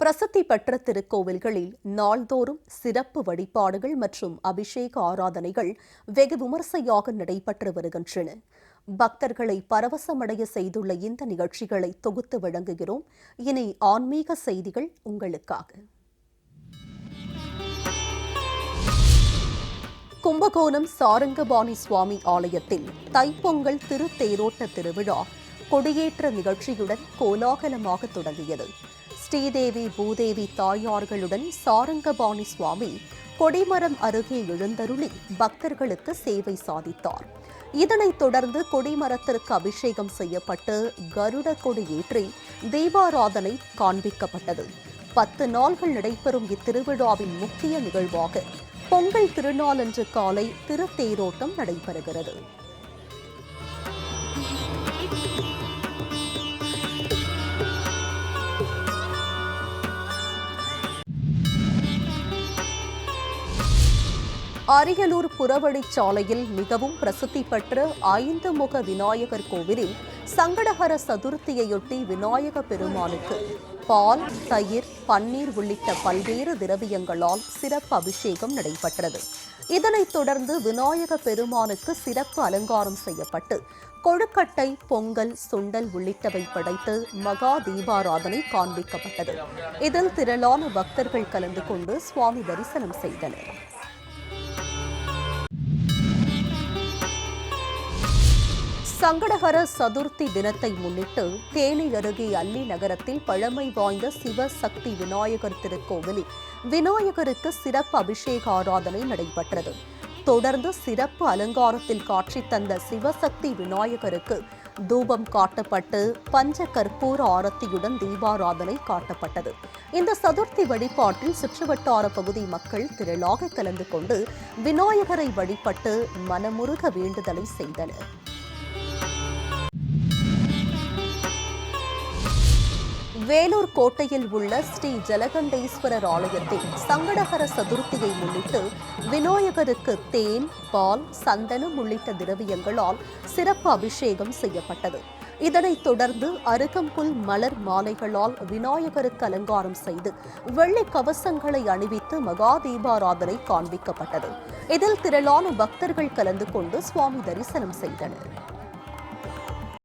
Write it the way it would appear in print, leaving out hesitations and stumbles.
பிரசித்தி பெற்ற திருக்கோவில்களில் நாள்தோறும் சிறப்பு வழிபாடுகள் மற்றும் அபிஷேக ஆராதனைகள் வெகு விமர்சையாக நடைபெற்று வருகின்றன. பக்தர்களை பரவசமடைய செய்துள்ள இந்த நிகழ்ச்சிகளை தொகுத்து வழங்குகிறோம். இனி ஆன்மீக செய்திகள் உங்களுக்காக. கும்பகோணம் சாரங்கபாணி சுவாமி ஆலயத்தில் தைப்பொங்கல் திருத்தேரோட்ட திருவிழா கொடியேற்ற நிகழ்ச்சியுடன் கோலாகலமாக தொடங்கியது. ஸ்ரீதேவி பூதேவி தாயார்களுடன் சாரங்கபாணி சுவாமி கொடிமரம் அருகே எழுந்தருளி பக்தர்களுக்கு சேவை சாதித்தார். இதனைத் தொடர்ந்து கொடிமரத்திற்கு அபிஷேகம் செய்யப்பட்டு கருட கொடி ஏற்றி தீபாராதனை காண்பிக்கப்பட்டது. 10 நாள்கள் நடைபெறும் இத்திருவிழாவின் முக்கிய நிகழ்வாக பொங்கல் திருநாளன்று காலை திருத்தேரோட்டம் நடைபெறுகிறது. அரியலூர் புறவழிச்சாலையில் மிகவும் பிரசித்தி பெற்ற 5 முக விநாயகர் கோவிலில் சங்கடஹர சதுர்த்தியையொட்டி விநாயக பெருமானுக்கு பால், தயிர், பன்னீர் உள்ளிட்ட பல்வேறு திரவியங்களால் சிறப்பு அபிஷேகம் நடைபெற்றது. இதனைத் தொடர்ந்து விநாயக பெருமானுக்கு சிறப்பு அலங்காரம் செய்யப்பட்டு கொழுக்கட்டை, பொங்கல், சுண்டல் உள்ளிட்டவை படைத்து மகா தீபாராதனை காண்பிக்கப்பட்டது. இதில் திரளான பக்தர்கள் கலந்து கொண்டு சுவாமி தரிசனம் செய்தனர். சங்கடஹர சதுர்த்தி தினத்தை முன்னிட்டு தேனி அருகே அல்லி நகரத்தில் பழமை வாய்ந்த சிவசக்தி விநாயகர் திருக்கோவிலில் விநாயகருக்கு சிறப்பு அபிஷேக ஆராதனை நடைபெற்றது. தொடர்ந்து சிறப்பு அலங்காரத்தில் காட்சி தந்த சிவசக்தி விநாயகருக்கு தூபம் காட்டப்பட்டு பஞ்ச கற்பூர ஆரத்தியுடன் தீபாராதனை காட்டப்பட்டது. இந்த சதுர்த்தி வழிபாட்டில் சுற்றுவட்டார பகுதி மக்கள் திரளாக கலந்து கொண்டு விநாயகரை வழிபட்டு மனமுருக வேண்டுதலை செய்தனர். வேலூர் கோட்டையில் உள்ள ஸ்ரீ ஜலகண்டேஸ்வரர் ஆலயத்தில் சங்கடஹர சதுர்த்தியை முன்னிட்டு விநாயகருக்கு தேன், பால், சந்தனம் உள்ளிட்ட திரவியங்களால் சிறப்பு அபிஷேகம் செய்யப்பட்டது. இதனைத் தொடர்ந்து அருகம்புல் மலர் மாலைகளால் விநாயகருக்கு அலங்காரம் செய்து வெள்ளி கவசங்களை அணிவித்து மகா தீபாராதனை காண்பிக்கப்பட்டது. இதில் திரளான பக்தர்கள் கலந்து கொண்டு சுவாமி தரிசனம் செய்தனர்.